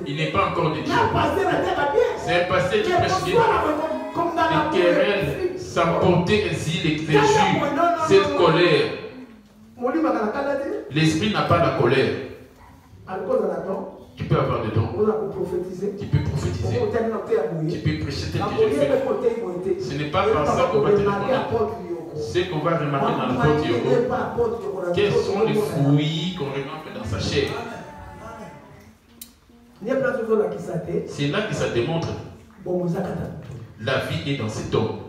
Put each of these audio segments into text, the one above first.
Il n'est pas encore de Dieu. C'est un passé qui prêche bien. Les querelles s'emportaient ainsi les injures, cette colère. L'esprit n'a pas la colère. Tu peux avoir des dons. Tu peux prophétiser. Tu peux prêcher tel que je fais. Ce n'est pas par ça qu'on va te reconnaître. C'est qu'on va remarquer dans le corps Yogo. Quels sont les fruits qu'on remarque dans sa chair? C'est là que ça démontre. La vie est dans cet homme.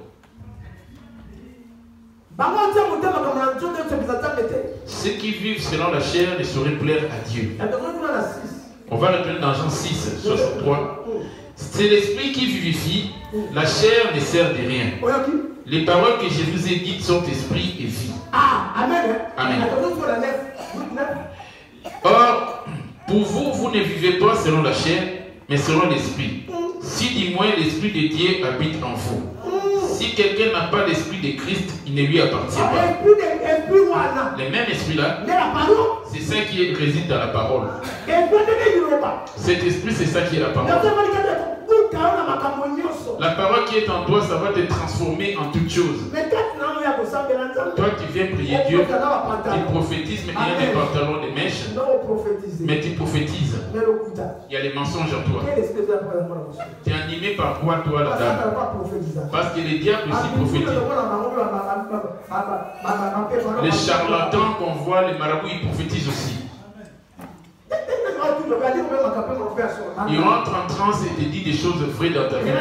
Ceux qui vivent selon la chair ne sauraient plaire à Dieu. On va retourner dans Jean 6, 63. C'est l'esprit qui vivifie, la chair ne sert de rien. Les paroles que je vous ai dites sont esprit et vie. Amen. Or, pour vous, vous ne vivez pas selon la chair, mais selon l'esprit. Si du moins l'esprit de Dieu habite en vous. Si quelqu'un n'a pas l'esprit de Christ, il ne lui appartient pas. Le même esprit-là, c'est ça qui réside dans la parole. Cet esprit, c'est ça qui est la parole. La parole qui est en toi, ça va te transformer en toute chose. Toi, tu viens prier Dieu, tu prophétises, mais il y a des pantalons, des mèches, mais tu prophétises. Il y a les mensonges en toi. Tu es animé par quoi, toi, la dame? Parce que les diables aussi prophétisent. Les charlatans qu'on voit, les marabouts, ils prophétisent aussi. Il rentre en transe et te dit des choses vraies dans ta vie,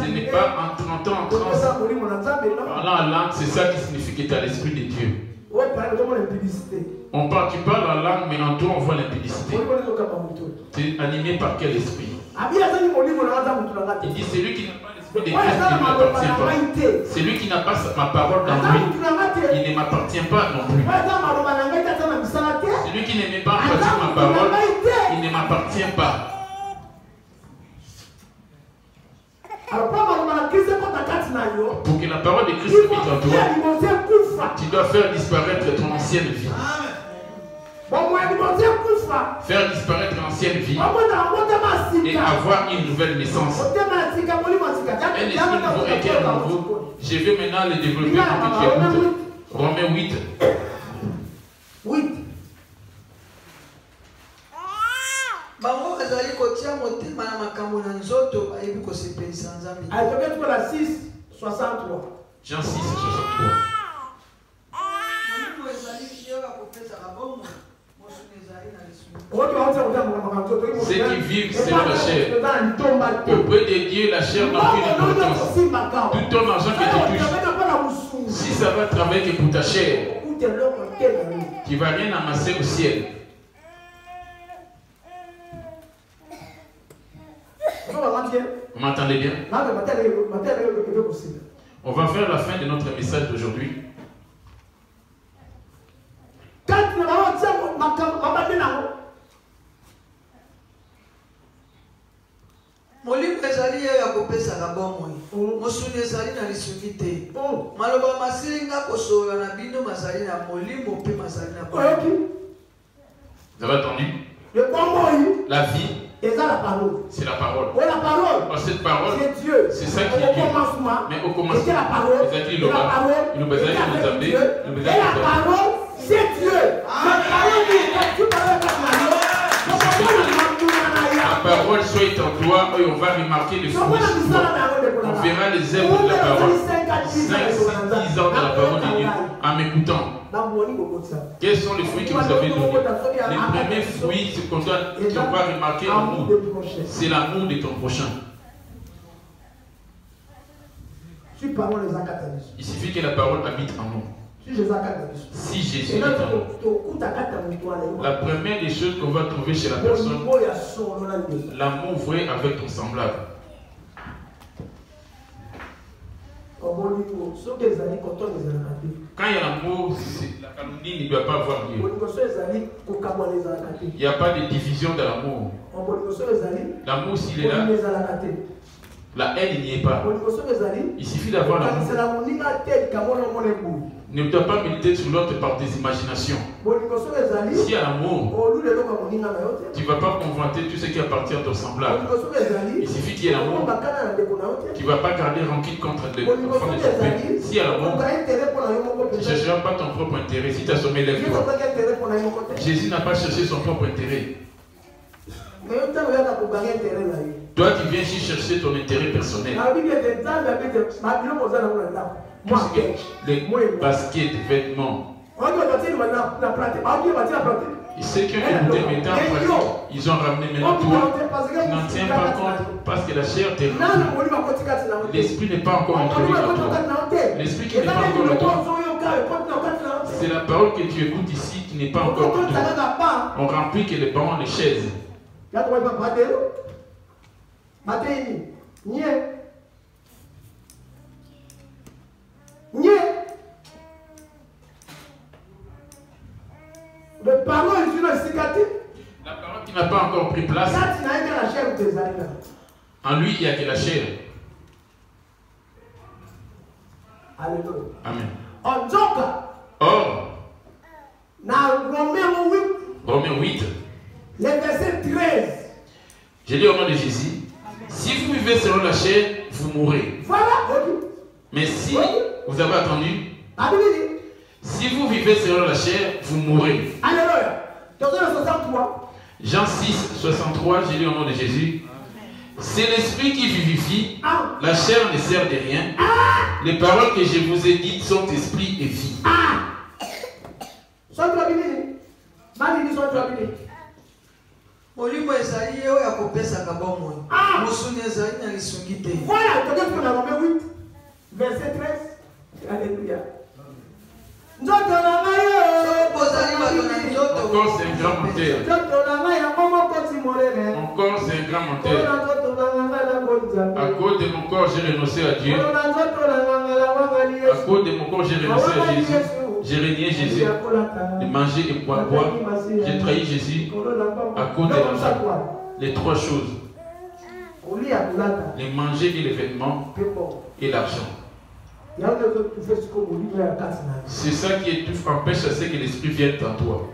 ce n'est pas en 30 ans en transe. Parlant en langue, c'est ça qui signifie que tu as l'esprit de Dieu. Tu parles en langue, mais en toi on voit l'impudicité. Tu es animé par quel esprit? Il dit celui qui n'a pas l'esprit de Christ, il ne m'appartient pas. Celui qui n'a pas ma parole dans lui, il ne m'appartient pas non plus. Celui qui n'aimait pas pratiquer ma parole, il ne m'appartient pas. Pour que la parole de Christ habite en toi, tu dois faire disparaître ton ancienne vie. Faire disparaître l'ancienne vie et avoir une nouvelle naissance. Un esprit nouveau, un cœur nouveau. Je vais maintenant le développer pour que tu écoutes. Romains 8. 8. Bango azali kotia motema na makambo na nzoto bayebi kosepelisa Nzambe. Alphabet pour la 6, 63. Jean 6, 63. Ceux qui vivent selon la chair, auprès de Dieu, la chair n'a plus d'importance. Tout ton argent que tu touches, si ça va travailler que pour ta chair, tu ne vas rien amasser au ciel. Vous m'entendez bien? On va faire la fin de notre message d'aujourd'hui. Molimo ezali ya kopesaka bomoi. Mosuni ezali na lisuki te. Maloba masilinga kosola na bino mazali na molimo pe mazali na bomoi. Vous avez entendu? La vie, c'est la parole. Cette parole, c'est ça qui est Dieu. Mais au commencement, les a dit le bas, il nous a dit nous amener, la parole, c'est Dieu. La parole soit en toi et on va remarquer les fruits. On verra les œuvres de la parole. 5, 6, 10 ans de la parole de Dieu en m'écoutant. Quels sont les fruits que vous avez donnés? Les premiers fruits qu'on va remarquer en nous, c'est l'amour de ton prochain. Si parole les acatalis. Il suffit que la parole habite en nous. Si Jésus acatalis. Si Jésus est en nous. La première des choses qu'on va trouver chez la personne, l'amour vrai avec ton semblable. Quand il y a l'amour, la calomnie ne doit pas avoir lieu. Il n'y a pas de division de l'amour. L'amour, s'il est là, la haine n'y est pas. Il suffit d'avoir l'amour. Ne dois pas méditer sur l'autre par des imaginations. S'il y a l'amour, tu ne vas pas convoiter tout ce qui appartient à ton semblable. Il suffit qu'il y ait l'amour. Tu ne vas pas garder rancune contre les enfants de ton père. S'il y a l'amour, tu ne chercheras pas ton propre intérêt. Si tu as sommeil, lève-toi. Jésus n'a pas cherché son propre intérêt. Toi, tu viens ici chercher ton intérêt personnel. Les baskets, vêtements. Et ceux qui ont écouté maintenant, ils ont ramené maintenant toi. Tu n'en tiens pas compte parce que la chair t'est rendue. L'esprit n'est pas encore introduit dans toi. L'esprit qui n'est pas encore dans toi. C'est la parole que tu écoutes ici qui n'est pas encore dans toi. On remplit que les bancs, les chaises. La parole qui n'a pas encore pris place. En lui, il n'y a que la chair. Alléluia. Amen. Or, dans Romains 8, le verset 13. j'ai dit au nom de Jésus, si vous vivez selon la chair, vous mourrez. Voilà. Mais si vous avez attendu, si vous vivez selon la chair, vous mourrez. Alléluia. Jean 6, 63, j'ai dit au nom de Jésus, c'est l'esprit qui vivifie, la chair ne sert de rien. Les paroles que je vous ai dites sont esprit et vie. Molimo ezali ye oyo akopesaka bomoi. Mosuni ezali na lisungi te. Voilà, tu regardes dans Romains 8, verset 13. Alléluia. Encore c'est un grand menteur. Encore c'est un grand menteur. À cause de mon corps, j'ai renoncé à Dieu. À cause de mon corps, j'ai renoncé à Jésus. J'ai renié Jésus. De manger et boire. J'ai trahi Jésus à cause de l'argent. Les trois choses. Les manger et les vêtements et l'argent. C'est ça qui étouffe, empêche à ce que l'esprit vienne en toi.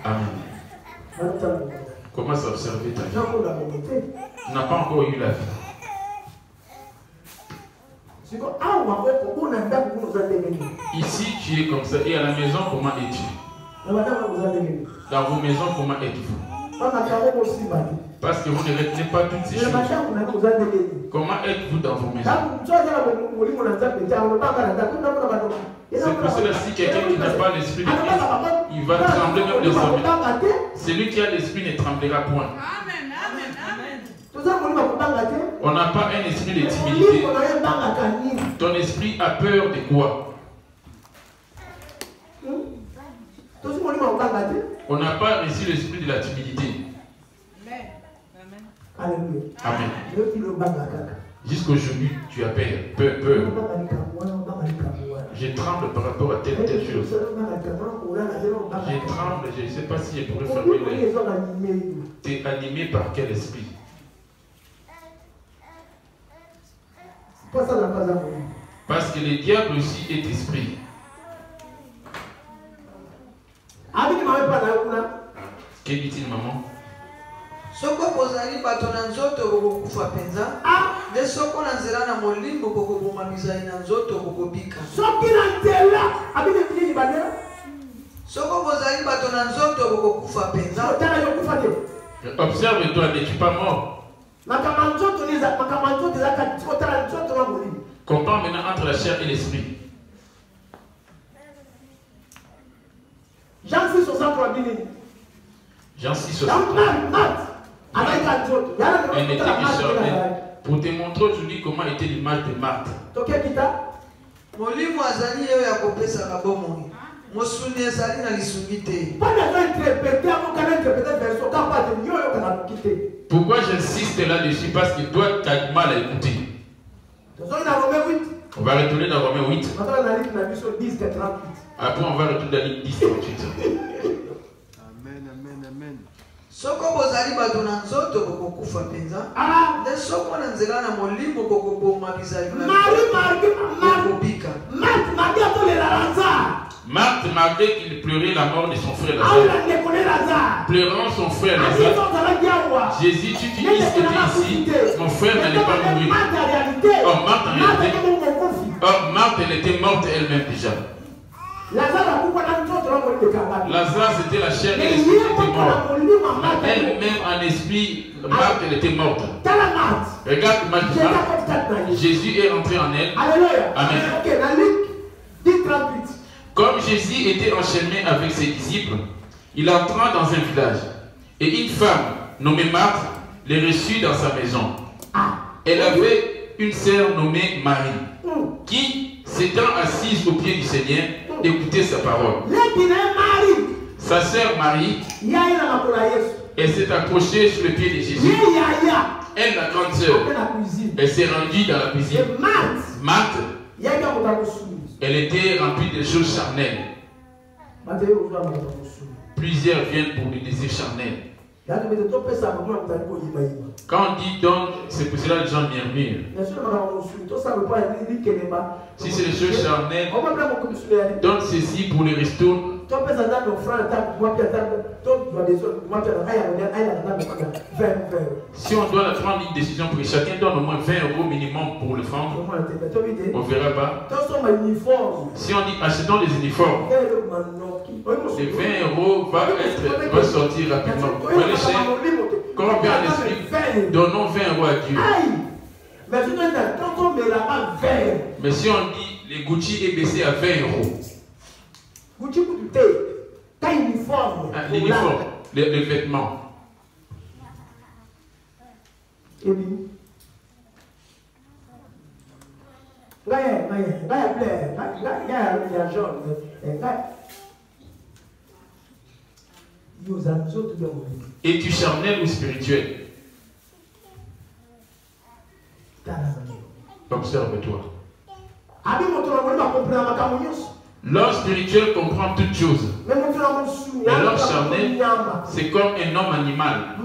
Amen. Commence à observer ta vie. Tu n'as pas encore eu la vie. Ici, tu es comme ça. Et à la maison, comment es-tu? Dans vos maisons, comment êtes-vous? Parce que vous ne retenez pas toutes ces choses. Comment êtes-vous dans vos maisons? C'est pour cela si quelqu'un qui n'a pas l'esprit de Christ, il va trembler même des hommes. Celui qui a l'esprit ne tremblera point. On n'a pas un esprit de timidité. Ton esprit a peur de quoi? On n'a pas reçu l'esprit de la timidité. Amen. Jusqu'aujourd'hui, tu as peur. Je tremble par rapport à telle chose. Je tremble, je ne sais pas si je pourrais fermer les yeux. Tu es animé par quel esprit? Parce que le diable aussi est esprit. Que dit-il, maman? Soko bozali bato na nzoto bokokufa penza. De soko na nzela na molimbo bokoboma bizali na nzoto bokobika. Soko bozali bato na nzoto bokokufa penza. Observe-toi, n'es-tu pas mort? Compare maintenant entre la chair et l'esprit. Jean 6, 63 minutes. Jean 6, 63. Un était qui sortait Pour te montrer aujourd'hui comment était l'image de Marthe. Molimo azali yo ya kopesa ka bomoi. Mosuni ezali na lisungi te. Pourquoi j'insiste là-dessus? Parce que toi, tu as du mal à écouter. On va retourner dans Romains 8. Après, on va retourner dans Luc 10, 38. Amen, amen, amen. Soko bozali bato na nzoto kokufa penza. Nde soko na nzela na molimo kokoboma bizali na kokobika. Marthe, malgré qu'il pleurait la mort de son frère Lazare, pleurant son frère Lazare, Jésus, tu dis que tu es ici, mon frère n'allait pas mourir. Or, Marthe, elle était morte elle-même déjà. Lazare, c'était la chair et l'esprit qui était mort. Elle-même en esprit, Marthe, elle était morte. Regarde l'image de Marthe. Jésus est entré en elle. Amen. Comme Jésus était enchaîné avec ses disciples, il entra dans un village. Et une femme nommée Marthe les reçut dans sa maison. Elle avait une sœur nommée Marie, qui, s'étant assise au pied du Seigneur, écoutait sa parole. Sa sœur Marie, elle s'est accrochée sur le pied de Jésus. Elle, la grande sœur, elle s'est rendue dans la cuisine. Marthe, elle était remplie de choses charnelles. Plusieurs viennent pour le désir charnel. Quand on dit donc, c'est pour cela que les gens murmurent. Si c'est les choses charnelles, donne ceci pour les restos. Si on doit prendre une décision pour que chacun donne au moins 20 € minimum pour le prendre, on ne verra pas. Si on dit achetons des uniformes, les 20 € va sortir rapidement. Vous voyez, combien d'esprit, donnons 20 € à Dieu. Mais si on dit les Gucci est baissé à 20 €. L'uniforme, les vêtements. Es-tu charnel ou spirituel? Observe-toi. L'homme spirituel comprend toutes choses. Mais l'homme charnel, c'est comme un homme animal.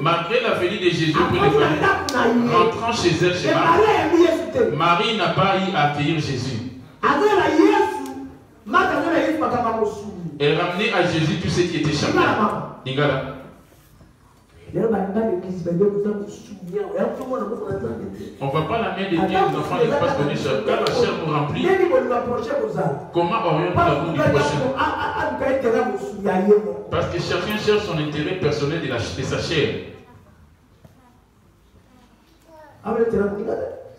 Malgré la venue de Jésus pour les familles, rentrant chez elle, chez Marie, Marie n'a pas eu à accueillir Jésus. Elle ramenait à Jésus tout ce qui était charnel. Ningala. On ne va pas la main de Dieu, les enfants ne pas se donner chair. Quand la chair nous remplit, comment orienter l'amour du prochain? Parce que chacun cherche son intérêt personnel de sa chair.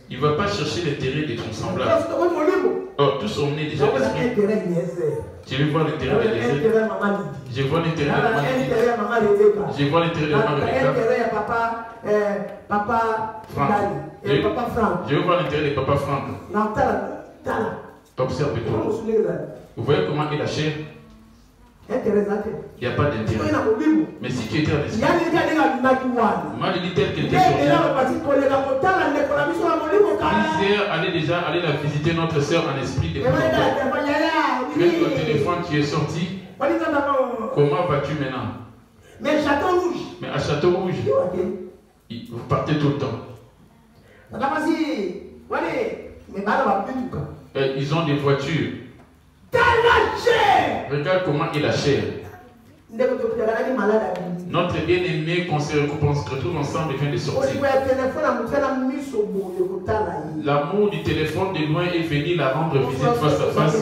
Il ne va pas chercher l'intérêt de ton semblable. Oh, tous sont nés déjà d'esprit. Je vais voir l'intérêt de l'Église. Je vois l'intérêt de maman. Je vois l'intérêt de maman. Papa Franck. Je veux voir l'intérêt de papa Franck. Observe-toi. Vous voyez comment est la chair? Il n'y a pas d'intérêt. Mais si tu étais en esprit, moi je dis tel qu'elle était sortie. Plusieurs allaient la visiter, notre soeur en esprit. Même ton téléphone, tu es sorti. Comment vas-tu maintenant? Mais à Château Rouge, vous partez tout le temps. Ils ont des voitures. Regarde comment est la chair. Notre bien-aimé qu'on se retrouve ensemble vient de sortir. L'amour du téléphone de loin est venu la rendre visite face à face.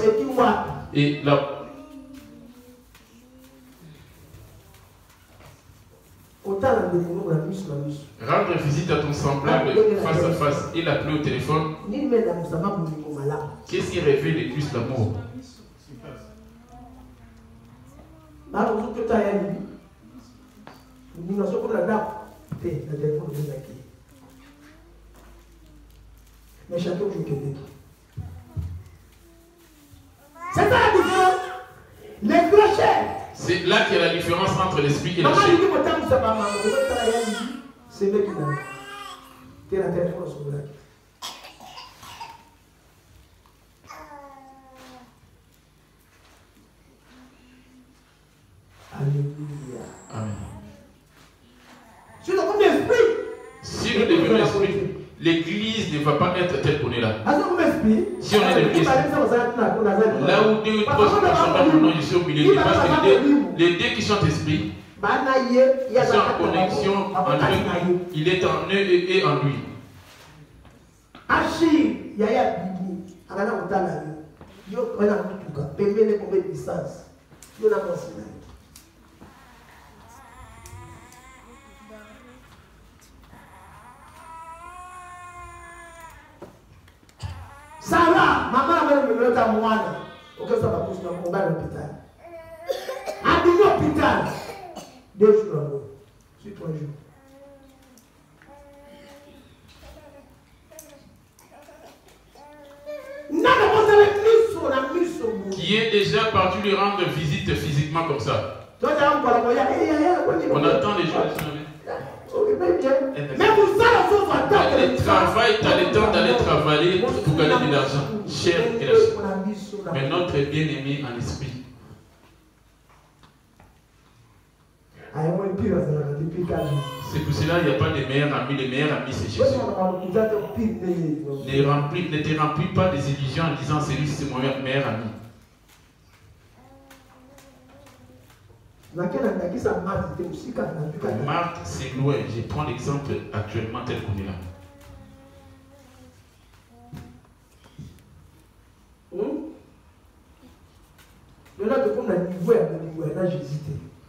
Et la... Rendre visite à ton semblable face à face et l'appeler au téléphone. Qu'est-ce qui révèle le plus l'amour? Mais chacun joue quelqu'un. C'est ça la différence. Les clochers. C'est là qu'il y a la différence entre l'esprit et la Maman chair. dit que tu as maman. C'est le qui n'a. Tu es la tête pour le lac. Alléluia. Amen. Si nous avons l'esprit. Si nous devenons l'esprit, l'église ne va pas être telle qu'on est là. Si on est de l'esprit, là où deux ou trois sont dans mon nom, je suis au milieu. Parce que les deux qui sont esprits, ils sont en connexion en eux. Il est en eux et en lui. Achille, Yaya Bibi, Agana Otala, yo kona kutuka, pembele combien de distance, yo na monsina. Sarah, maman a même le temps moine, auquel ça va pousser dans le combat à l'hôpital. À l'hôpital, 2 jours, sur 3 jours. Qui est déjà parti lui rendre visite physiquement comme ça. On attend les gens. Mais vous le travail, tu as le temps d'aller travailler pour gagner de l'argent. Cher et la chair. Mais notre bien-aimé en esprit. C'est pour cela qu'il n'y a pas de meilleurs amis. Les meilleurs amis, c'est Jésus. Ne te remplis pas des illusions en disant c'est lui, c'est mon meilleur ami. Marthe, c'est loin. Je prends l'exemple actuellement tel qu'on est là.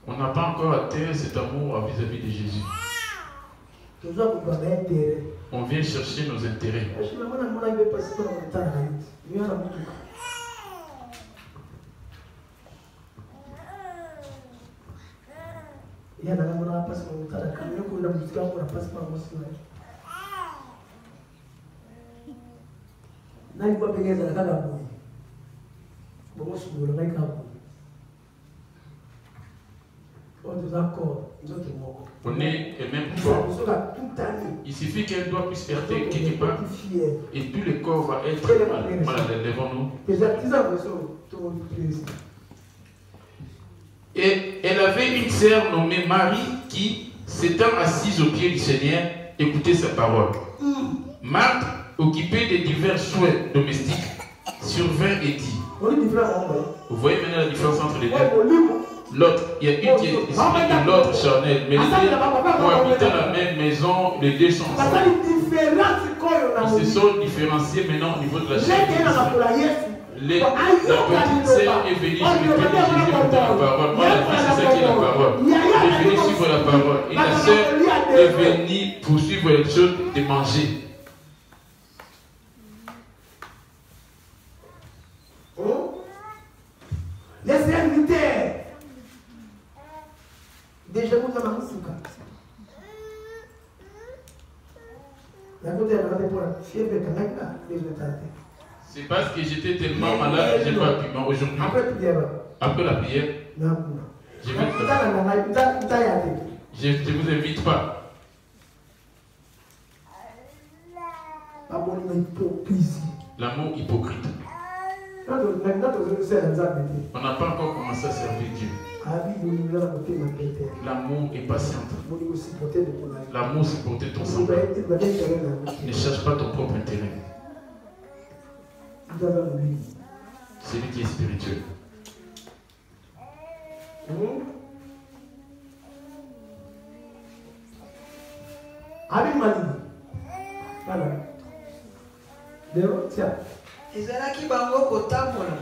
On n'a pas encore atteint cet amour vis-à-vis de Jésus. On vient chercher nos intérêts. On est et même corps. Il suffit qu'un doigt puisse heurter quelque part et tout le corps va être mal devant nous. Et elle avait une sœur nommée Marie qui, s'étant assise aux pieds du Seigneur, écoutait sa parole. Marthe, occupée de divers souhaits domestiques, survint et dit. Vous voyez maintenant la différence entre les deux? L'autre, il y a une qui est esprit et l'autre charnel. Mais les deux, pour habiter dans la même maison, les deux sont ensemble. Ils se sont différenciés maintenant au niveau de la chair. La petite sœur est venue sur le pied de Jésus pour la parole. Moi, la fille, c'est ça qui est la parole. Elle est venue suivre la parole. Et la sœur est venue poursuivre les choses de manger. Les serviteurs. Déjà, vous avez un souka. La côté de la fièvre de Kanaka, les résultats. C'est parce que j'étais tellement malade que je n'ai pas pu. Mais aujourd'hui, après la prière, je ne vous invite pas. L'amour hypocrite. On n'a pas encore commencé à servir Dieu. L'amour est patiente. L'amour c'est porter ton semblable. Ne cherche pas ton propre intérêt. C'est lui qui est spirituel. Tiens. ezalaki bango kotambola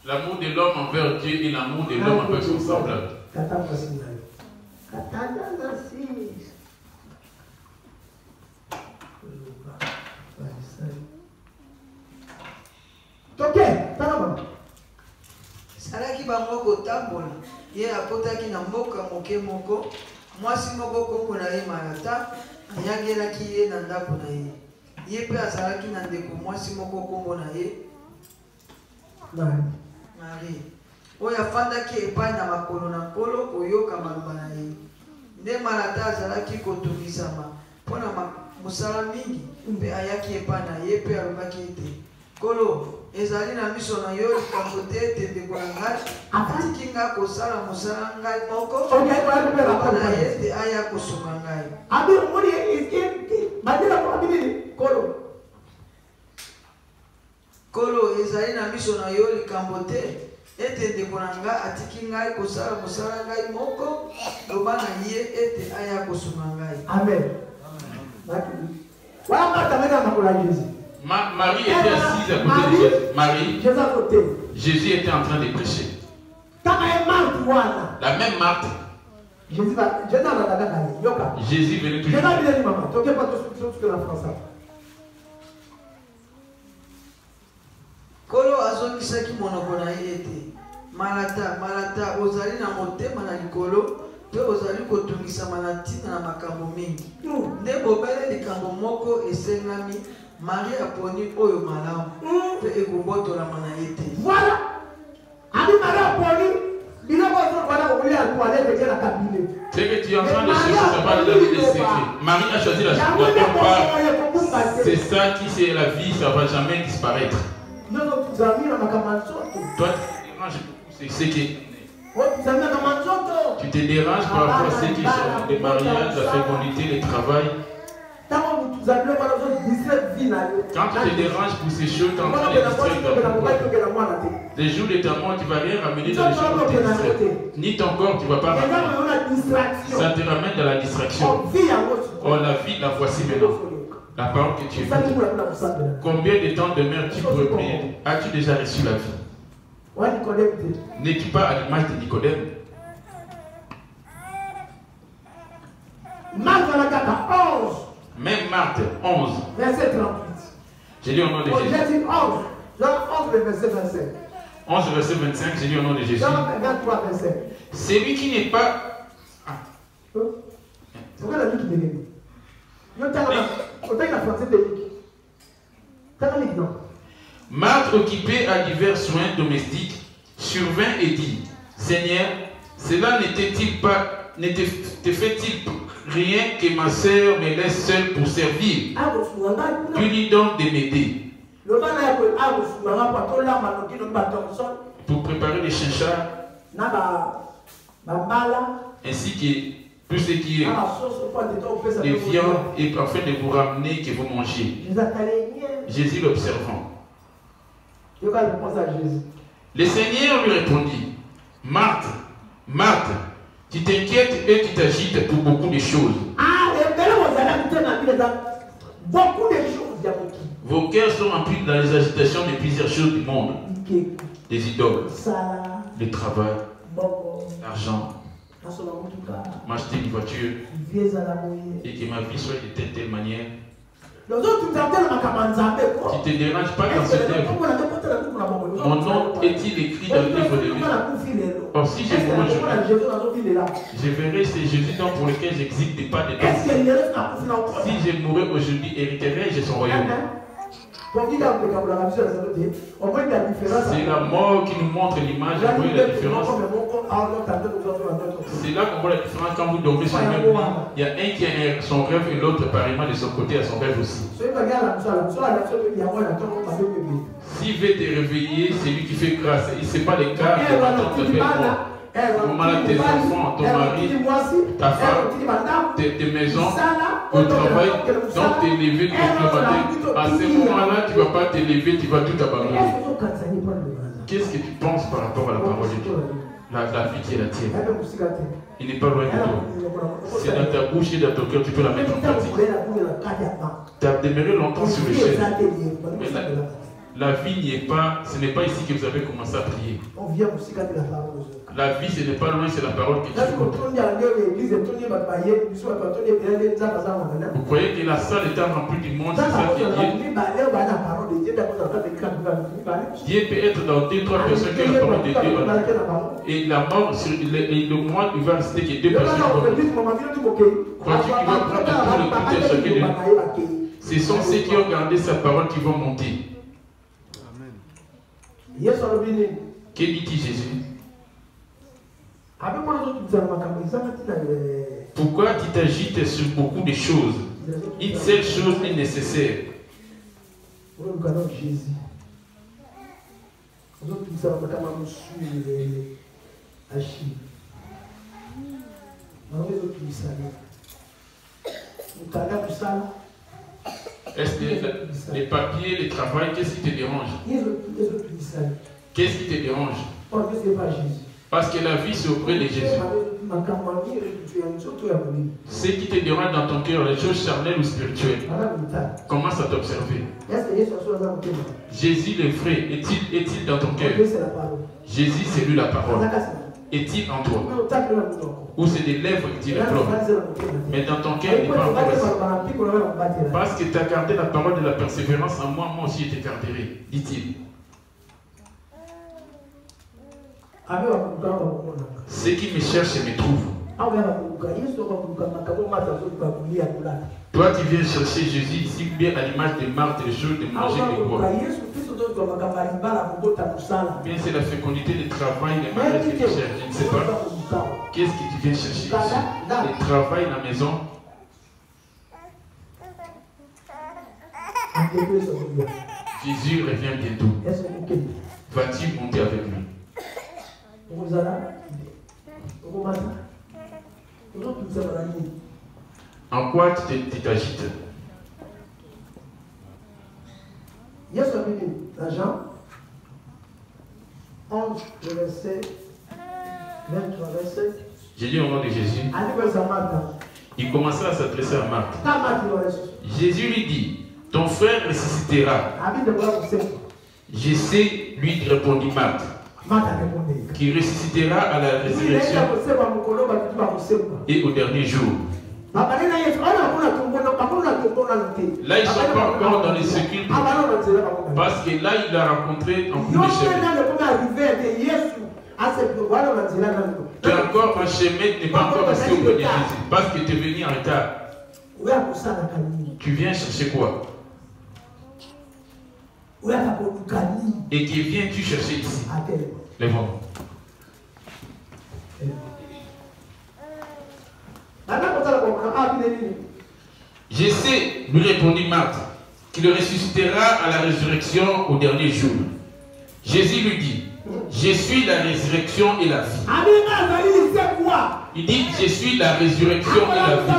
L'amour de l'homme envers Dieu et l'amour de l'homme envers son semblable. Salaki bango kotambola ye akotaki na mboka moke moko mwasi moko kombo na ye Marata ayangelaki ye na ndako na ye ye mpe azalaki na ndeko mwasi moko kombo na ye Marie oyo afandaki epai na makolo na nkolo koyoka maloba na ye nde Marata azalaki kotungisama mpo na mosala mingi mpe ayaki epai na ye mpe alobaki ete Kolo ezali na miso na yo likambo te ete ndeko na ngai atiki nga kosala mosala ngai moko loba na ye ete aya kosunga ngai Kolo ezali na miso na yo likambo te ete ndeko na ngai atiki ngai kosala mosala ngai moko loba na ye ete aya kosunga ngai. Amen. Marie était assise à côté de Jésus. Marie, Jésus était en train de prêcher. La même Marthe. Jésus venait toujours. Kolo azongisaki monoko na ye ete Marata ozali na motema na likolo mpe ozali kotungisama na ntina na makambo mingi nde bobele likambo moko esengami Marie aponi oyo malamu mpe ekobotolama na ye te. Voilà. Ami Marie aponi biloko wana okolia toilette eke na kabine. Ce que tu es en train de chercher, ça va dans le secret. Marie a choisi la part. C'est ça qui c'est la vie, ça ne va jamais disparaître. Toi, tu te déranges, c'est que tu te déranges par rapport à ceux qui sont des mariages, la fécondité, le travail. Quand tu te déranges pour ces choses, tu es en train de distraire. Les jours de ta mort, tu ne vas rien ramener dans les choses où tu es distrait. Ni ton corps, tu ne vas pas ramener. Ça te ramène dans la distraction. Oh, la vie, la voici maintenant. La parole que tu as. Combien de temps de mer tu peux prier? As-tu déjà reçu la vie? N'es-tu pas à l'image de Nicodème? Même Marthe 11. Verset 38. J'ai dit au nom de Jésus. Jean 11, verset 25. 11, verset 25, j'ai dit au nom de Jésus. Jean 23, 25. Celui qui n'est pas... C'est quoi la vie qui est venue? Marthe, occupée à divers soins domestiques, survint et dit, Seigneur, cela te fait-il rien que ma sœur me laisse seule pour servir? Tu lui donnes de m'aider. Pour préparer les chinchards, ainsi que tout ce qui est de viande, et afin de vous ramener que vous mangez. Jésus l'observant. Le Seigneur lui répondit, Marthe, Marthe, tu t'inquiètes et tu t'agites pour beaucoup de choses. Vos cœurs sont remplis dans les agitations de plusieurs choses du monde. Des idoles, le travail, l'argent, m'acheter une voiture et que ma vie soit de telle manière. Tu ne te déranges pas dans cette œuvre. Mon nom est-il écrit dans le livre de vie? Or si je mourrai aujourd'hui, je verrai ce Jésus pour lequel j'existe pas de temps. Si je mourrai aujourd'hui, hériterai-je son royaume? C'est la mort qui nous montre l'image. Vous voyez la différence? C'est là qu'on voit la différence quand vous dormez sur le même lit. Il y a un qui a son rêve et l'autre pareillement de son côté a son rêve aussi. S'il veut te réveiller, c'est lui qui fait grâce. Il ne sait pas les cas de l'attente de faire tes enfants, ton mari, ta femme, tes maisons, au travail, donc t'es levé, à ce moment-là, tu ne vas pas te lever, tu vas tout abandonner. Qu'est-ce que tu penses par rapport à la parole de Dieu? La vie qui est la tienne. Il n'est pas loin de toi. C'est dans ta bouche et dans ton cœur, tu peux la mettre en pratique. Tu as demeuré longtemps sur le chêne. La vie n'y est pas, ce n'est pas ici que vous avez commencé à prier. On vient aussi quand la parole. La vie, ce n'est pas loin, c'est la parole que tu écoutes. Vous croyez que la salle est remplie du monde, c'est ça qui est Dieu. Dieu peut être dans 2-3 personnes qui ont la parole de Dieu. Et la mort, le mois, il va rester que 2 personnes. Crois-tu qu'il va prendre tout le côté de chacun de nous? Ce sont ceux qui ont gardé sa parole qui vont monter. Que dit-il Jésus? Pourquoi tu t'agites sur beaucoup de choses? Une seule chose est nécessaire. Est-ce que les papiers, le travail, qu'est-ce qui te dérange? Qu'est-ce qui te dérange? Parce que la vie, c'est auprès de Jésus. Ce qui te dérange dans ton cœur, les choses charnelles ou spirituelles, commence à t'observer. Jésus le vrai, est-il dans ton cœur? Jésus, c'est lui la parole. Est-il en toi? Ou c'est des lèvres qui te réclament? Mais dans ton cœur, il n'est pas encore ici. Parce que tu as gardé la parole de la persévérance en moi, moi aussi je te garderai, dit-il. Ceux qui me cherchent me trouvent. Toi, tu viens chercher Jésus ici, bien à l'image de Marthe, des choses de manger et de boire. Bien, c'est la fécondité du travail, des mariages que tu cherches. Je ne sais pas. Qu'est-ce que tu viens chercher ici? Le travail, la maison. Jésus revient bientôt. Vas-tu monter avec lui? En quoi tu t'agites? Jean 11, le verset 23, verset. J'ai dit au nom de Jésus. Il commençait à s'adresser à Marthe. Jésus lui dit, ton frère ressuscitera. Je sais, lui répondit Marthe, qui ressuscitera à la résurrection et au dernier jour. Là, ils ne sont pas encore dans les sépulcres. Parce que là, il a rencontré un bout de chemin. Tu es encore en chemin, tu n'es pas encore resté auprès de Jésus. Parce que tu es venu en retard. Tu viens chercher quoi? Et qui viens-tu chercher ici? Les vents. Je sais, lui répondit Marthe, qu'il ressuscitera à la résurrection au dernier jour. Jésus lui dit, je suis la résurrection et la vie. Il dit, je suis la résurrection et la vie.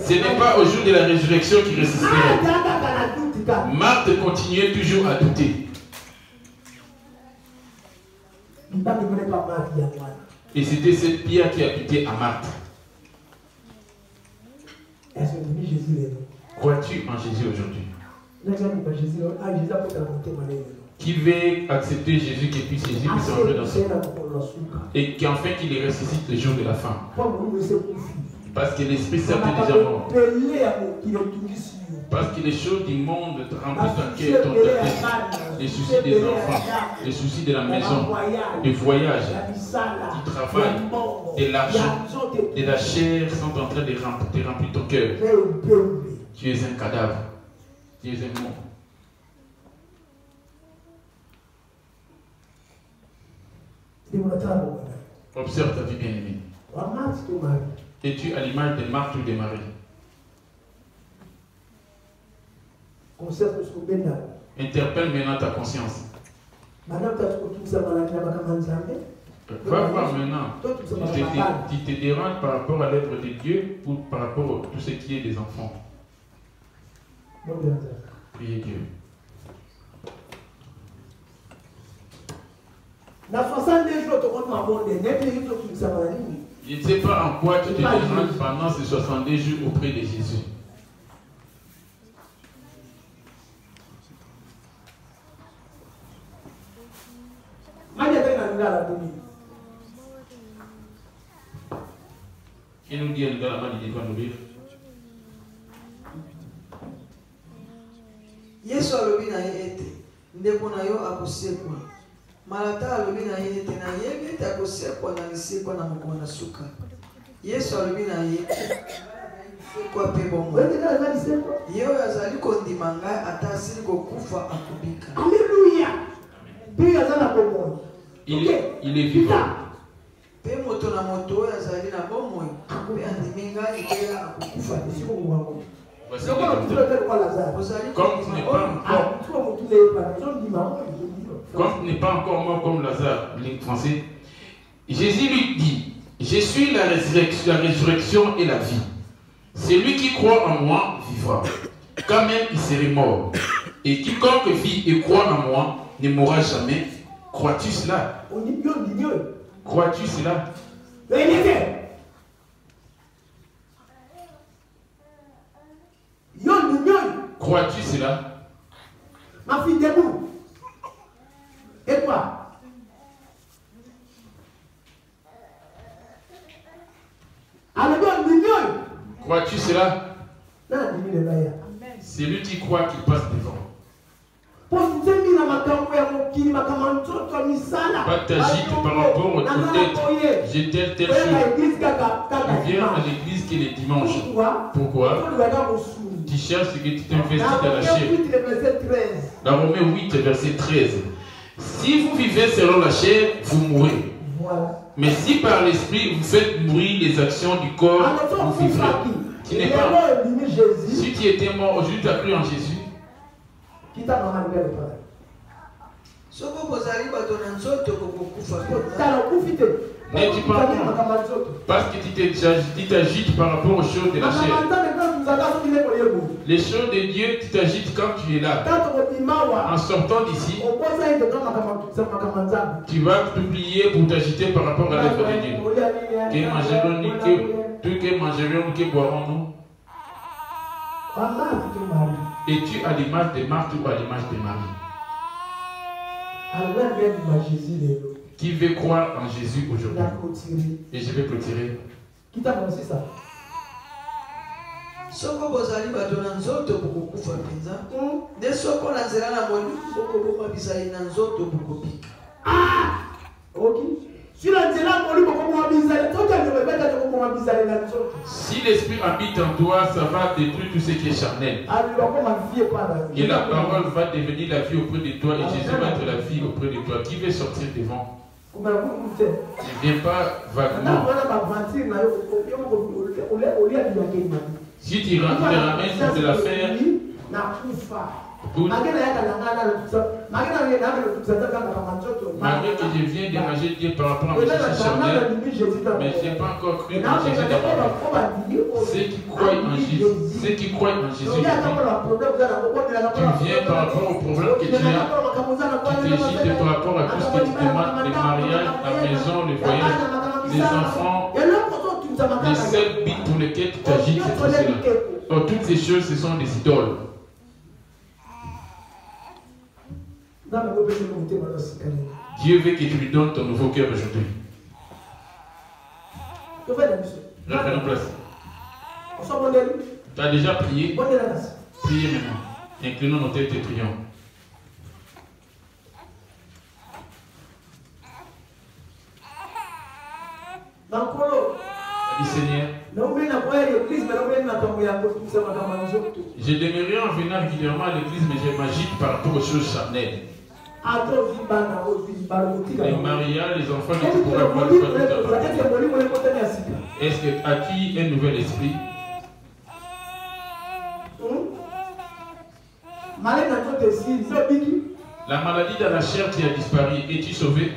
Ce n'est pas au jour de la résurrection qu'il ressuscitera. Marthe continuait toujours à douter. Et c'était cette pierre qui habitait à Marthe. Crois-tu en Jésus aujourd'hui? Qui veut accepter Jésus, qui puisse Jésus puisse entrer dans son et qu'enfin qu'il les ressuscite le jour de la fin? Parce que l'Esprit Saint est déjà mort. Parce que les choses du monde remplissent ton cœur, ton tête, les soucis des enfants, les soucis de la maison, du voyage, du travail, de l'argent, de la chair sont en train de remplir ton cœur. Tu es un cadavre. Tu es un mort. Observe ta vie bien-aimée. Es-tu à l'image de Marthe ou de Marie? Interpelle maintenant ta conscience. Va voir maintenant. Tu te déranges par rapport à l'œuvre de Dieu ou par rapport à tout ce qui est des enfants? Priez Dieu. Je ne sais pas en quoi tu te déranges pendant ces 70 jours auprès de Jésus. la boumi. Il nous dit dans la main du doit nous lire. Yesu alobi na ye ete ndeko na yo akosekwa malata alobi na ye ete na yebi ete akosekwa na lisekwa na mokolo na suka. Yesu alobi na ye kwa pe bongo ye oyo azali kondima ngai ata asili kokufa akubika. Alléluia. Puis aza na bomoi. Il est vivant. Pe moto na moto oyo azali na bomoi pe andimi ngai ekela akokufa. Voici les comme tu n'es pas encore mort comme Lazare, le français, Jésus lui dit, je suis la résurrection et la vie. Celui qui croit en moi vivra, quand même il serait mort. Et quiconque vit et croit en moi ne mourra jamais. Crois-tu cela? Crois-tu cela? Crois-tu cela? Ma fille debout. Et toi? Crois-tu cela? C'est lui qui croit qu'il passe devant. Pas t'agite par rapport au tête. J'ai telle chose. Tu viens à l'église qui est le dimanche. Pourquoi? Tu cherches ce que tu t'investis dans la chair. Dans Romains 8, verset 13. Si vous vivez selon la chair, vous mourrez. Mais si par l'esprit vous faites mourir les actions du corps, vous vivrez. Tu n'es pas. Si tu étais mort aujourd'hui, tu as cru en Jésus. N'es-tu pas parce que tu t'agites par rapport aux choses de la chair. Les choses de Dieu, tu t'agites quand tu es là. En sortant d'ici, tu vas t'oublier pour t'agiter par rapport à l'œuvre de Dieu. Que mangerons-nous, que boirons-nous? Es-tu à l'image de Marthe ou à l'image de Marie? Qui veut croire en Jésus aujourd'hui? Et je vais clôturer. Qui t'a annoncé ça? Soko bozali bato na nzoto bokokufa mpenza nde soko na nzela na moni bokoboma bizali na nzoto bokobika. Ok. Si l'esprit habite en toi, ça va détruire tout ce qui est charnel. Et la parole va devenir la vie auprès de toi et Jésus va être la vie auprès de toi. Qui veut sortir devant? Ne viens pas vaguement. Si tu rentres, tu ramènes de l'affaire. Malgré que je viens d'éranger Dieu par rapport à mes choses charnelles, mais je n'ai pas encore cru en Jésus d'abord. Ceux qui croient en Jésus, tu viens par rapport au problème que tu as, tu t'hésites par rapport à tout ce que tu demandes, le mariage, la maison, le voyage, les enfants, les seuls buts pour lesquels tu t'agites, c'est tout cela. Or, toutes ces choses, ce sont des idoles. Dieu veut que tu lui donnes ton nouveau cœur aujourd'hui. Reprenons place. Tu as déjà prié? Priez maintenant. Inclinons nos têtes et prions. Dis Seigneur, je demeurerai en venant régulièrement à l'église, mais je m'agite par rapport aux choses charnelles. Les mariages, les enfants ne pourraient voir le fait de ta. Est-ce que as-tu un nouvel esprit? La maladie dans la chair qui a disparu, es-tu sauvé?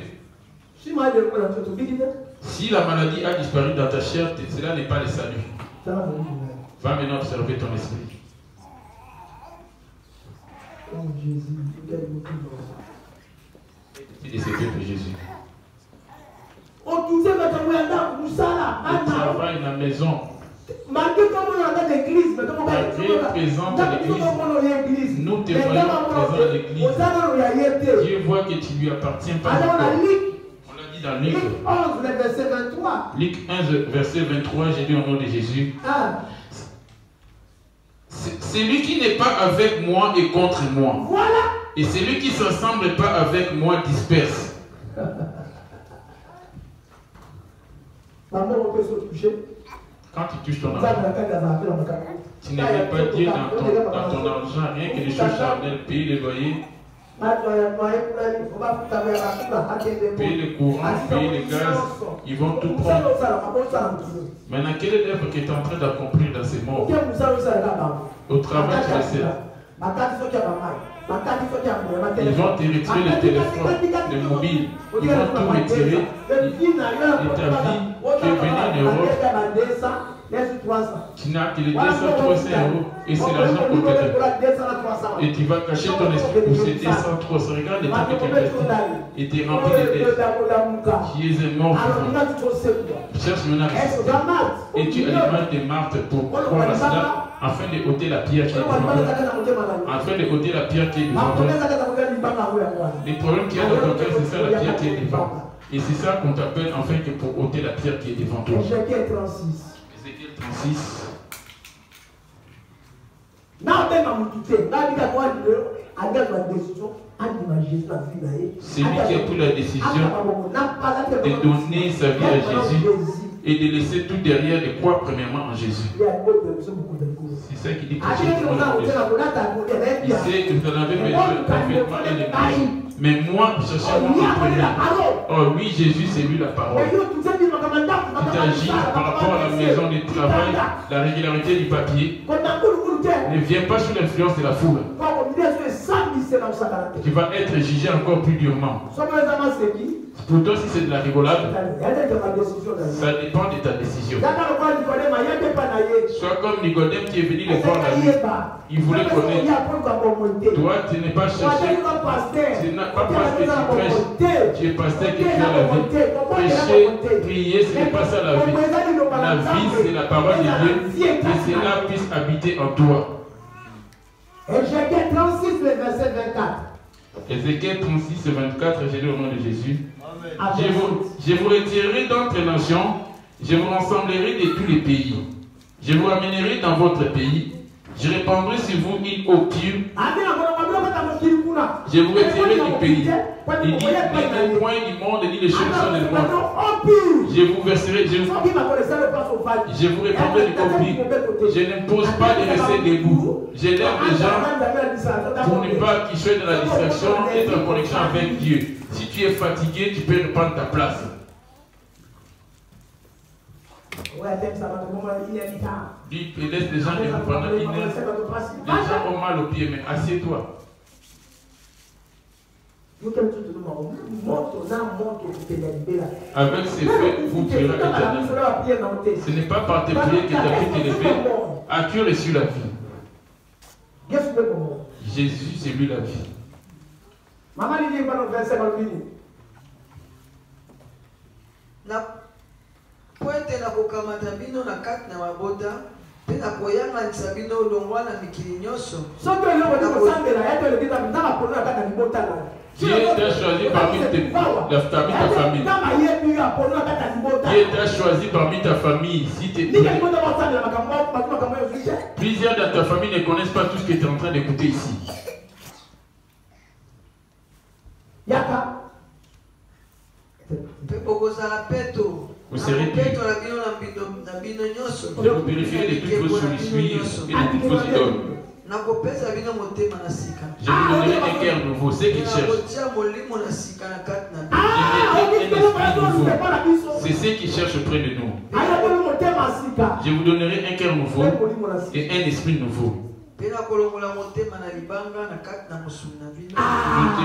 Si la maladie a disparu dans ta chair, cela n'est pas le salut. Va maintenant observer ton esprit. C'est de ce peuple Jésus. Tu travailles dans la maison. Malgré présent à l'église, nous te voyons présent à l'église. Dieu voit que tu ne lui appartiens pas encore. On l'a dans Luc. Luc 11, le verset 23. Luc 11, verset 23, j'ai dit au nom de Jésus. Ah. Celui qui n'est pas avec moi est contre moi. Voilà. Et celui qui ne s'assemble pas avec moi disperse. Maman, on peut se toucher. Quand tu touches ton argent, tu ne veux pas dire dans ton argent rien que les choses charnelles, payer les loyers, payer les courants, payer les gaz, ils vont tout prendre. Maintenant, quelle est l'œuvre que tu es en train d'accomplir dans ces mondes? Au travail, tu le sais. Ils vont te retirer le téléphone, le mobile, ils vont tout retirer. Et ta vie, tu es venu en Europe, tu n'as que les 200, 300 euros et c'est l'argent pour te donner. Et tu vas cacher ton esprit pour ces 200, 300. Regarde les temps que tu investis et tu es rempli de dettes. Tu es mort. Cherche maintenant et tu alimentes des martes pour croire à cela afin de ôter la pierre qui est devant toi. Afin de ôter la pierre qui est devant toi. Les problèmes qu'il y a dans ton cœur, c'est ça la pierre qui est devant. Et c'est ça qu'on t'appelle enfin que pour ôter la pierre qui est devant toi. Ézéchiel 36. Ézéchiel 36. C'est lui qui a pris la décision de donner sa vie à Jésus et de laisser tout derrière, de croire premièrement en Jésus. C'est ça qui dit que Jésus est mon Jésus. Il sait que vous en avez besoin parfaitement et les mieux. Mais moi, cherchez-moi le premier. Oh oui, Jésus, c'est lui la parole. Tu agis par rapport à la maison du travail, la régularité du papier. Ne viens pas sous l'influence de la foule. Tu vas être jugé encore plus durement. Pour toi, si c'est de la rigolade, ça dépend de ta décision. Sois comme Nicodème qui est venu le voir la nuit. Il voulait connaître. Toi, tu n'es pas cherché. Tu n'as pas parce que tu prêches. Tu es pasteur que tu as la vie. Prêcher, prier, ce n'est pas ça la vie. La vie, c'est la parole de Dieu. Que cela puisse habiter en toi. Ézéchiel 36, le verset 24. Ézéchiel 36, 24, j'ai lu au nom de Jésus. Je vous retirerai d'entre les nations, je vous rassemblerai de tous les pays. Je vous ramènerai dans votre pays. Je répandrai sur vous une eau pure. Je vous retirerai du pays. Il dit, ni le point du monde, ni les choses sont des moindres. Je vous verserai, je vous répandrai du eau. Je n'impose pas de rester debout. Je lève les gens pour ne pas qu'ils soient dans la distraction, être en connexion avec Dieu. Si tu es fatigué, tu peux reprendre ta place. Dis, laisse les gens debout pendant une heure. Les gens ont mal aux pieds, mais assieds-toi. Avec ces faits, vous prierez éternellement. Ce n'est pas par tes prières que tu as pu t'élever. As-tu reçu la vie? Jésus, c'est lui la vie. Poete na kokamata bino na kati na mabota pe na koyanganisa bino longwa na mikili nyonso. Dieu t'a choisi parmi ta famille. Dieu t'a choisi parmi ta famille. Si plusieurs de ta famille ne connaissent pas tout ce que tu es en train d'écouter ici. Vous serez purifiés. Je vous purifierai de toutes vos souillures et de toutes vos idoles. Je vous donnerai un cœur nouveau, ce qu'ils cherchent. C'est ce qu'ils cherchent auprès de nous. Je vous donnerai un cœur nouveau et un esprit nouveau. Je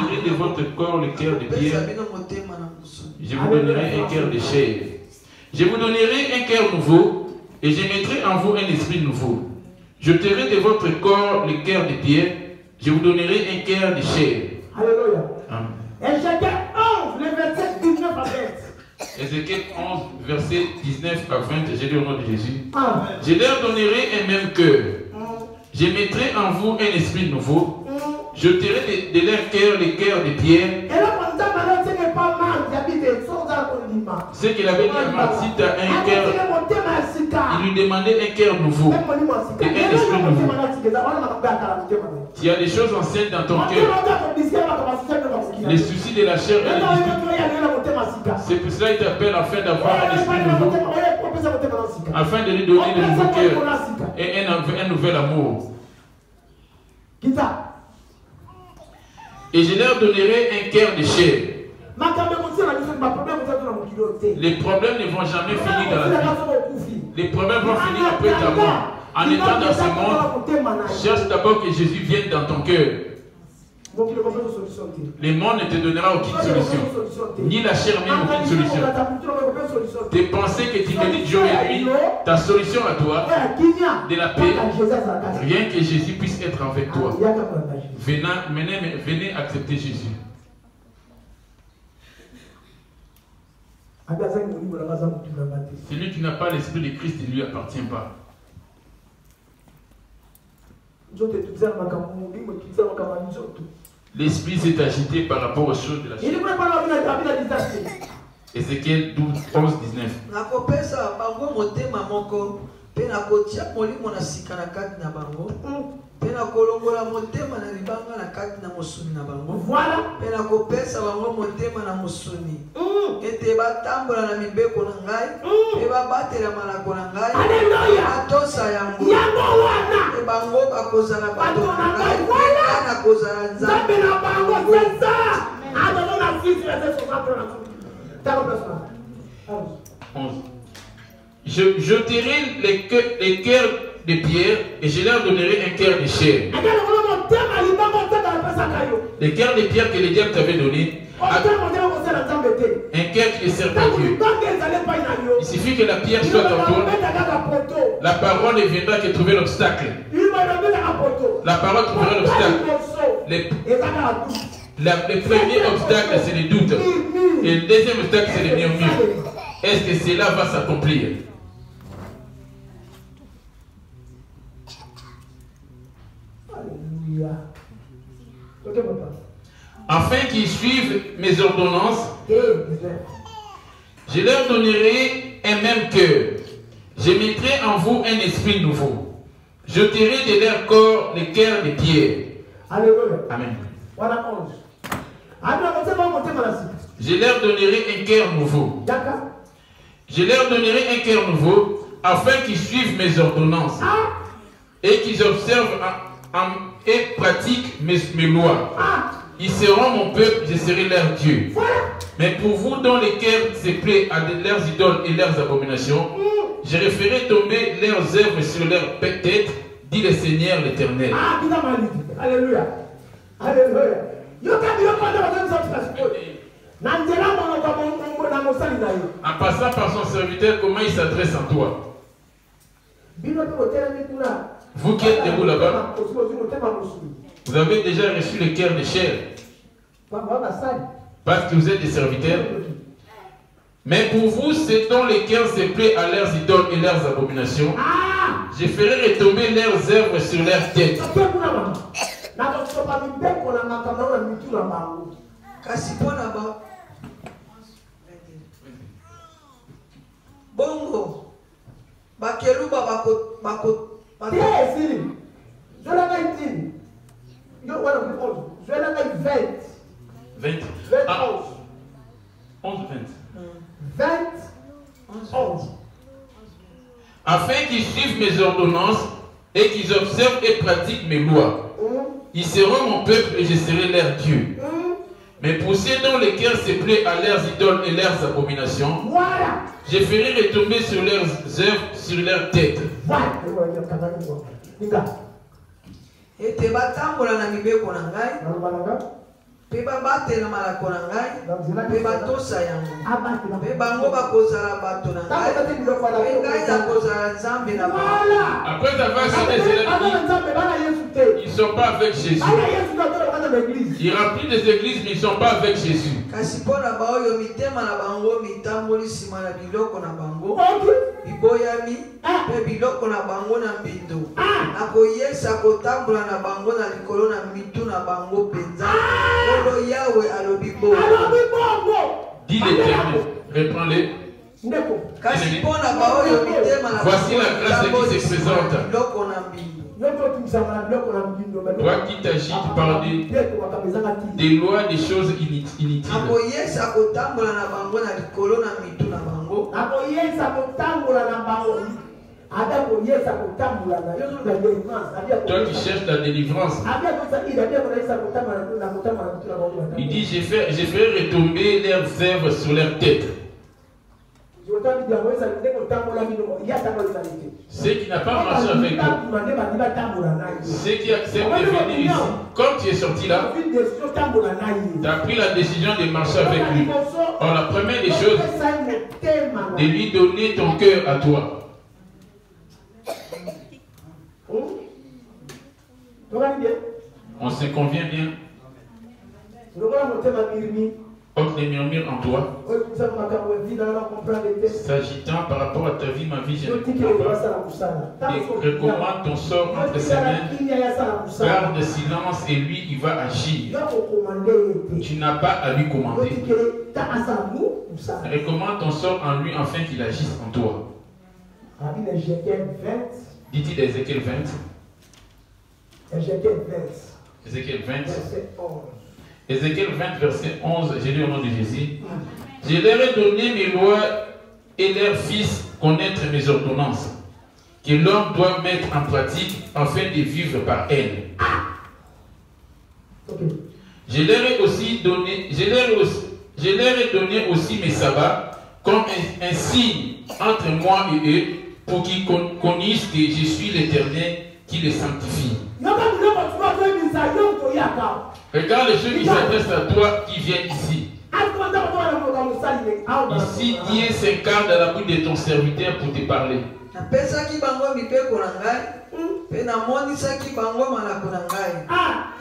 retirez de votre corps le cœur de pierre. Je vous donnerai un cœur de chair. Je vous donnerai un cœur nouveau et je mettrai en vous un esprit nouveau. Je tirerai de votre corps le cœur de pierre. Je vous donnerai un cœur de chair. Alléluia. Amen. Ézéchiel 11, le verset 19 à 20. Ézéchiel 11, verset 19 à 20. J'ai dit au nom de Jésus. Amen. Je leur donnerai un même cœur. Je mettrai en vous un esprit nouveau. Je tirerai de leur cœur le cœur de pierre. Ce qu'il avait dit à Marthe, si tu as un cœur, il lui demandait un cœur nouveau et un esprit nouveau. Il y a des choses anciennes dans ton cœur, les soucis de la chair et les disputes. C'est pour cela qu'il t'appelle afin d'avoir un esprit nouveau, afin de lui donner de nouveaux cœurs et un nouvel amour. Et je leur donnerai un cœur de chair. Les problèmes ne vont jamais finir dans la vie. Les problèmes vont finir après ta mort. En étant dans ce monde, cherche d'abord que Jésus vienne dans ton cœur. Le monde ne te donnera aucune solution. Ni la chair même aucune solution. Tes pensées que tu médites jour et nuit, ta solution à toi, de la paix, rien que Jésus puisse être avec toi. Venez accepter Jésus. Celui qui n'a pas l'esprit de Christ, il ne lui appartient pas. L'esprit s'est agité par rapport aux choses de la chair. Ézéchiel 12, 11, 19. Voilà. Pena kopesa bango motema na musuni. Ete batambola na mibeko na ngai. Eba batela malako na ngai. Alléluia. Atosa yango. Yango wana. E bango bakozala bato na ngai. Ana kozala nzambe na bango c'est ça. Adona na fils verset 11. Je tirerai les cœurs de pierre et je leur donnerai un cœur de chair. Les cœurs de pierre que le diable t'avait donné, un cœur qui ne sert à Dieu. Il suffit que la pierre soit en toi. La parole ne viendra que trouver l'obstacle. La parole trouvera l'obstacle. Le premier obstacle, c'est le doute. Et le deuxième obstacle, c'est le murmure. Est-ce que cela va s'accomplir? Alléluia. Ok, papa. Afin qu'ils suivent mes ordonnances, je leur donnerai un même cœur. Je mettrai en vous un esprit nouveau. Je tirerai de leur corps les cœurs de pierre. Alléluia. Amen. Voilà 11. Je leur donnerai un cœur nouveau. D'accord. Je leur donnerai un cœur nouveau afin qu'ils suivent mes ordonnances et qu'ils observent et pratiquent mes lois. Ils seront mon peuple, je serai leur Dieu. Mais pour vous dont les cœurs se plaît à leurs idoles et leurs abominations, je referai tomber leurs œuvres sur leur tête, dit le Seigneur l'Éternel. Alléluia. Alléluia. En passant par son serviteur, comment il s'adresse à toi? Vous qui êtes debout là-bas, vous avez déjà reçu le cœur de chair parce que vous êtes des serviteurs. Mais pour vous, c'est dont les cœurs se plaît à leurs idoles et leurs abominations, je ferai retomber leurs œuvres sur leurs têtes. Bongo bakeluba bako afin qu'ils suivent mes ordonnances et qu'ils observent et pratiquent mes lois. Ils seront mon peuple et je serai leur Dieu. Mais pour ceux dont le cœur se plaît à leurs idoles et leurs abominations, je ferai retomber sur leurs œuvres, sur leurs têtes. Pe babatela malako na ngai, pe batosa yango, pe bango bakozala bato na ngai, pe ngai nakozala nzambe na bango. Après avoir sonné cela, ils ne sont pas avec Jésus. Ils remplissent des églises, mais ils ne sont pas avec Jésus. Kasi pona baoyo mitema na bango mitamboli sima na biloko na bango, biboyami, pe biloko na bango na mbindo. Nakoyesa kotambola na bango na likolo Dit l'Éternel. Reprends-les. Kasi mpona baoyo mitema na Voici la grâce qui se présente. biloko na mbindo. Toi qui t'agites par des lois, des choses inutiles. Akoyesa kotambola na bango na likolo na mitu na bango. Toi qui cherches la délivrance. Il dit, je ferai retomber leurs œuvres sur leur tête. Ceux qui n'ont pas marché avec toi, ceux qui acceptent de venir ici, comme tu es sorti là, tu as pris la décision de marcher avec lui. Alors la première des choses, de lui donner ton cœur à toi. On se convient bien. Autre des murmures en toi, s'agitant par rapport à ta vie, ma vie, je ne comprends pas. Et recommande ton sort entre ses mains, garde silence et lui, il va agir. Tu n'as pas à lui commander. Recommande ton sort en lui afin qu'il agisse en toi. Dit-il d'Ézéchiel 20. Ézéchiel 20. Ézéchiel 20, verset 11, j'ai lu au nom de Jésus. Je leur ai donné mes lois et leurs fils connaître mes ordonnances, que l'homme doit mettre en pratique afin de vivre par elles. Je leur ai donné aussi mes sabbats comme un signe entre moi et eux pour qu'ils connaissent que je suis l'Éternel qui les sanctifie. Regarde les ceux qui s'adressent à toi qui viennent ici. Ici, Dieu s'incarne dans la bouche de ton serviteur pour te parler.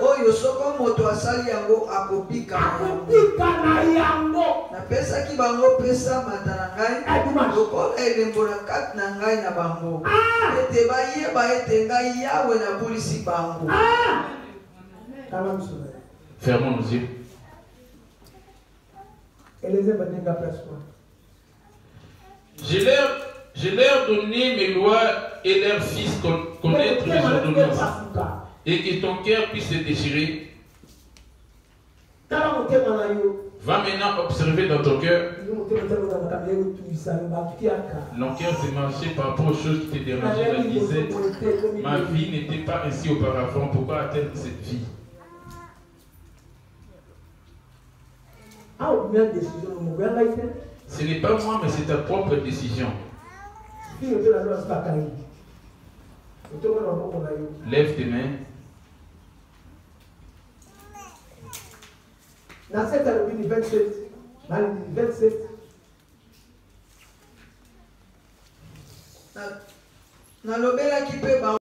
Oyo soko moto asali yango akopika na yango. Napesaki bango pesa mata na ngai. Lokola elembo na kati na ngai na bango. Ete bayeba ete ngai Yawe na bulisi bango. Fermons nos yeux. Je leur donné mes lois et leurs fils connaître mes ordonnances. Et que ton cœur puisse se déchirer. Va maintenant observer dans ton cœur. Mon cœur s'est marché par rapport aux choses qui te dérangeaient. Elle disait, ma vie n'était pas ainsi auparavant. Pourquoi atteindre cette vie? Ce n'est pas moi, mais c'est ta propre décision. Lève tes mains. Na 7 à 27. Na lobela ki pe ba